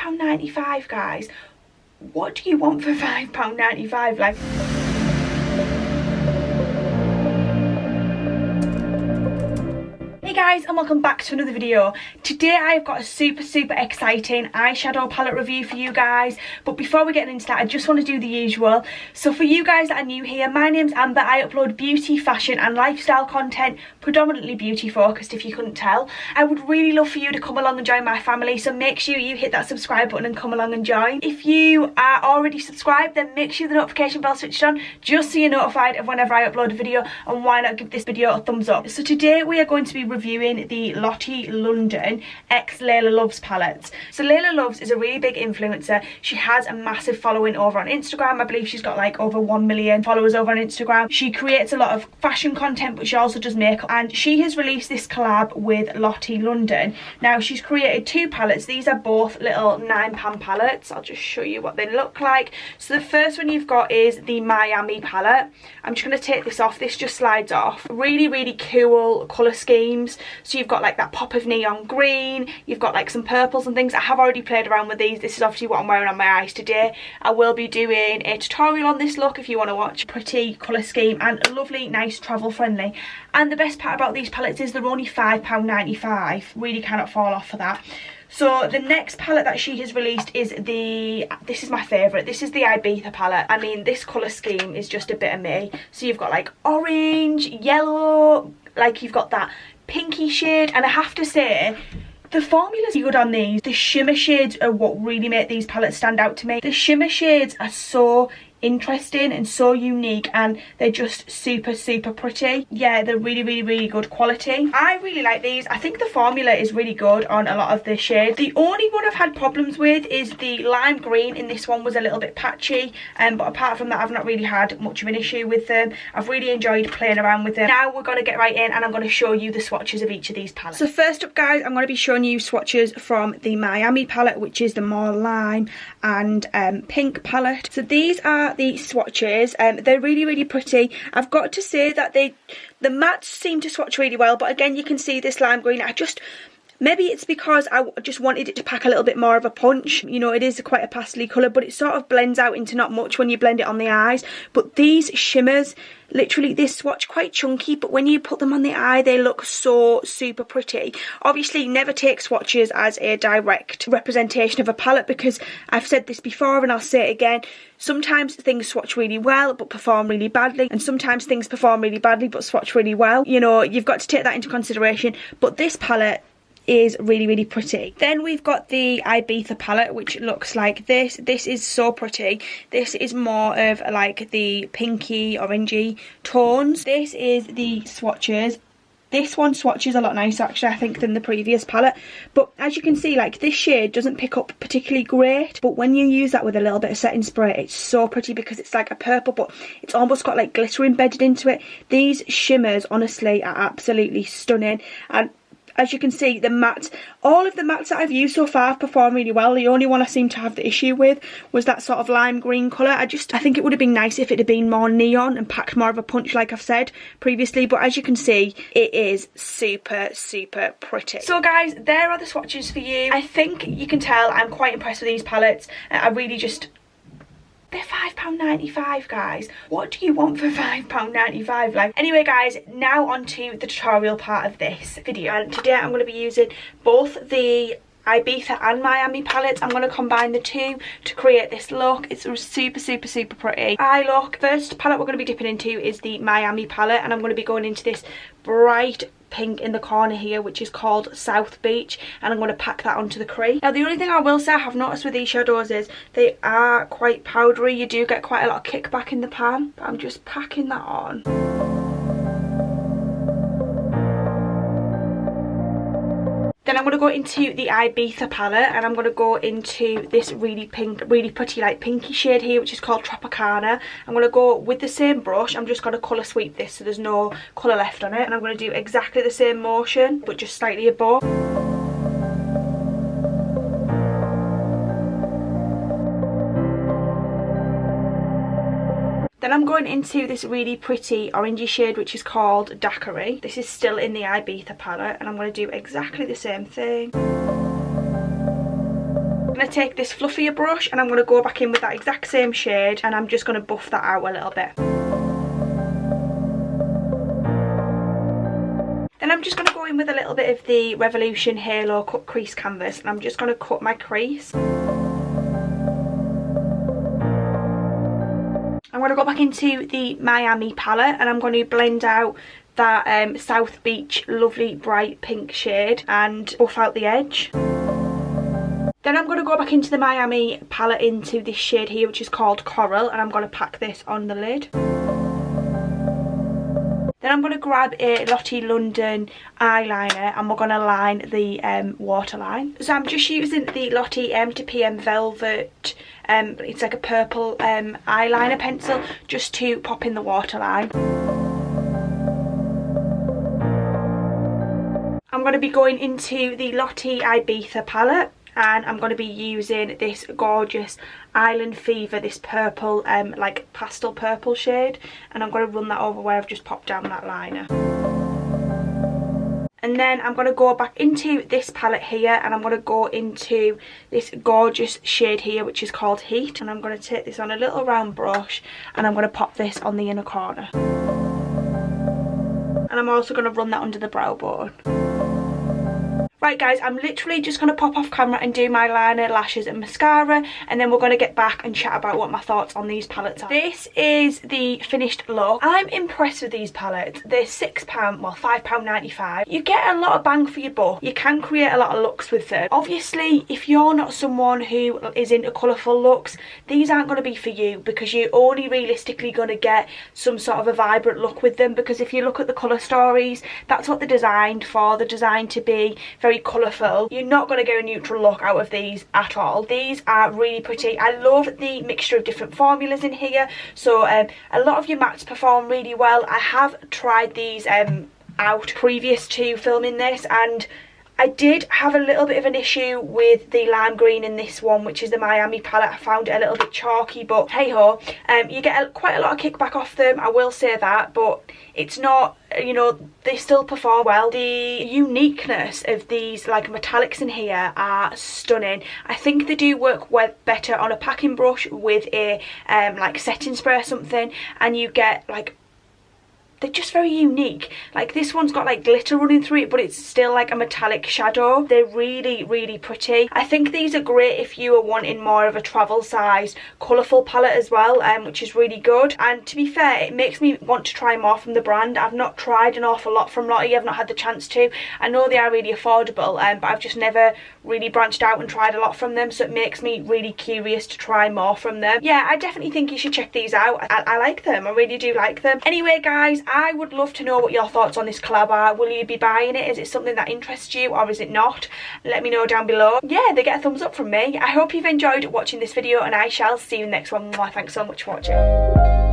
£5.95, guys. What do you want for £5.95? Like, guys, and welcome back to another video. Today I've got a super exciting eyeshadow palette review for you guys, but before we get into that, I just want to do the usual. So for you guys that are new here, my name's Amber. I upload beauty, fashion and lifestyle content, predominantly beauty focused if you couldn't tell. I would really love for you to come along and join my family, so make sure you hit that subscribe button and come along and join. If you are already subscribed, then make sure the notification bell switched on just so you're notified of whenever I upload a video, and why not give this video a thumbs up. So today we are going to be reviewing the Lottie London x Laila Loves palettes. So Laila Loves is a really big influencer. She has a massive following over on Instagram. I believe she's got like over 1 million followers over on Instagram. She creates a lot of fashion content, but she also does makeup, and she has released this collab with Lottie London. Now she's created two palettes. These are both little £9 palettes. I'll just show you what they look like. So the first one you've got is the Miami palette. I'm just going to take this off. This just slides off. Really cool colour schemes. So you've got like that pop of neon green, you've got like some purples and things. I have already played around with these. This is obviously what I'm wearing on my eyes today. I will be doing a tutorial on this look if you want to watch. Pretty colour scheme and lovely, nice, travel friendly. And the best part about these palettes is they're only £5.95. Really cannot fall off for that. So the next palette that she has released is this is my favourite. This is the Ibiza palette. I mean, this colour scheme is just a bit of me. So you've got like orange, yellow, like you've got that pinky shade, and I have to say the formula's good on these. The shimmer shades are what really make these palettes stand out to me. The shimmer shades are so interesting and so unique, and they're just super pretty. Yeah, they're really good quality. I really like these. I think the formula is really good on a lot of the shades. The only one I've had problems with is the lime green. In this one was a little bit patchy, but apart from that I've not really had much of an issue with them. I've really enjoyed playing around with them. Now we're going to get right in and I'm going to show you the swatches of each of these palettes. So first up, guys, I'm going to be showing you swatches from the Miami palette, which is the more lime and pink palette. So these are the swatches. They're really pretty. I've got to say that the mattes seem to swatch really well, but again you can see this lime green. Maybe it's because I just wanted it to pack a little bit more of a punch. You know, it is quite a pastely colour, but it sort of blends out into not much when you blend it on the eyes. But these shimmers, literally, they swatch quite chunky, but when you put them on the eye, they look so super pretty. Obviously, never take swatches as a direct representation of a palette, because I've said this before and I'll say it again. Sometimes things swatch really well but perform really badly, and sometimes things perform really badly but swatch really well. You know, you've got to take that into consideration. But this palette is really pretty. Then we've got the Ibiza palette, which looks like this. This is so pretty. This is more of like the pinky orangey tones. This is the swatches. This one swatches a lot nicer actually, I think, than the previous palette. But as you can see, like, this shade doesn't pick up particularly great, but when you use that with a little bit of setting spray, it's so pretty because it's like a purple, but it's almost got like glitter embedded into it. These shimmers honestly are absolutely stunning, and as you can see, the matte, all of the mattes that I've used so far have performed really well. The only one I seem to have the issue with was that sort of lime green colour. I think it would have been nice if it had been more neon and packed more of a punch, like I've said previously. But as you can see, it is super pretty. So guys, there are the swatches for you. I think you can tell I'm quite impressed with these palettes. I really just... They're £5.95, guys. What do you want for £5.95? Like, anyway, guys, now on to the tutorial part of this video. And today I'm going to be using both the Ibiza and Miami palettes. I'm going to combine the two to create this look. It's super pretty eye look. First palette we're going to be dipping into is the Miami palette, and I'm going to be going into this bright pink in the corner here, which is called South Beach, and I'm going to pack that onto the crease. Now the only thing I will say I have noticed with these shadows is they are quite powdery. You do get quite a lot of kickback in the pan, but I'm just packing that on. Then I'm going to go into the Ibiza palette, and I'm going to go into this really pretty like pinky shade here, which is called Tropicana. I'm going to go with the same brush. I'm just going to colour sweep this so there's no colour left on it, and I'm going to do exactly the same motion but just slightly above. Then I'm going into this really pretty orangey shade, which is called Daiquiri. This is still in the Ibiza palette, and I'm going to do exactly the same thing. I'm going to take this fluffier brush and I'm going to go back in with that exact same shade, and I'm just going to buff that out a little bit. Then I'm just going to go in with a little bit of the Revolution Halo Cut Crease Canvas, and I'm just going to cut my crease. I'm going to go back into the Miami palette and I'm going to blend out that South Beach lovely bright pink shade and buff out the edge. Then I'm going to go back into the Miami palette into this shade here, which is called Coral, and I'm going to pack this on the lid. Then I'm going to grab a Lottie London eyeliner and we're going to line the waterline. So I'm just using the Lottie M2PM Velvet, it's like a purple eyeliner pencil, just to pop in the waterline. I'm going to be going into the Lottie Ibiza palette, and I'm going to be using this gorgeous Island Fever, this purple like pastel purple shade, and I'm going to run that over where I've just popped down that liner. And then I'm going to go back into this palette here and I'm going to go into this gorgeous shade here, which is called Heat, and I'm going to take this on a little round brush and I'm going to pop this on the inner corner, and I'm also going to run that under the brow bone. Right guys, I'm literally just going to pop off camera and do my liner, lashes and mascara, and then we're going to get back and chat about what my thoughts on these palettes are. This is the finished look. I'm impressed with these palettes. They're £6, well £5.95. You get a lot of bang for your buck. You can create a lot of looks with them. Obviously, if you're not someone who is into colourful looks, these aren't going to be for you, because you're only realistically going to get some sort of a vibrant look with them, because if you look at the colour stories, that's what they're designed for. They're designed to be very colourful. You're not going to get a neutral look out of these at all. These are really pretty. I love the mixture of different formulas in here, so a lot of your mattes perform really well. I have tried these out previous to filming this, and I did have a little bit of an issue with the lime green in this one, which is the Miami palette. I found it a little bit chalky, but hey ho, you get quite a lot of kickback off them, I will say that, but it's not, you know, they still perform well. The uniqueness of these like metallics in here are stunning. I think they do work better on a packing brush with a like setting spray or something, and you get like, they're just very unique. Like this one's got like glitter running through it, but it's still like a metallic shadow. They're really, really pretty. I think these are great if you are wanting more of a travel sized colourful palette as well, which is really good. And to be fair, it makes me want to try more from the brand. I've not tried an awful lot from Lottie. I've not had the chance to. I know they are really affordable, but I've just never really branched out and tried a lot from them, so it makes me really curious to try more from them. Yeah, I definitely think you should check these out. I like them. I really do like them. Anyway guys, I would love to know what your thoughts on this collab are. Will you be buying it? Is it something that interests you, or is it not? Let me know down below. Yeah, they get a thumbs up from me. I hope you've enjoyed watching this video, and I shall see you in the next one. Thanks so much for watching.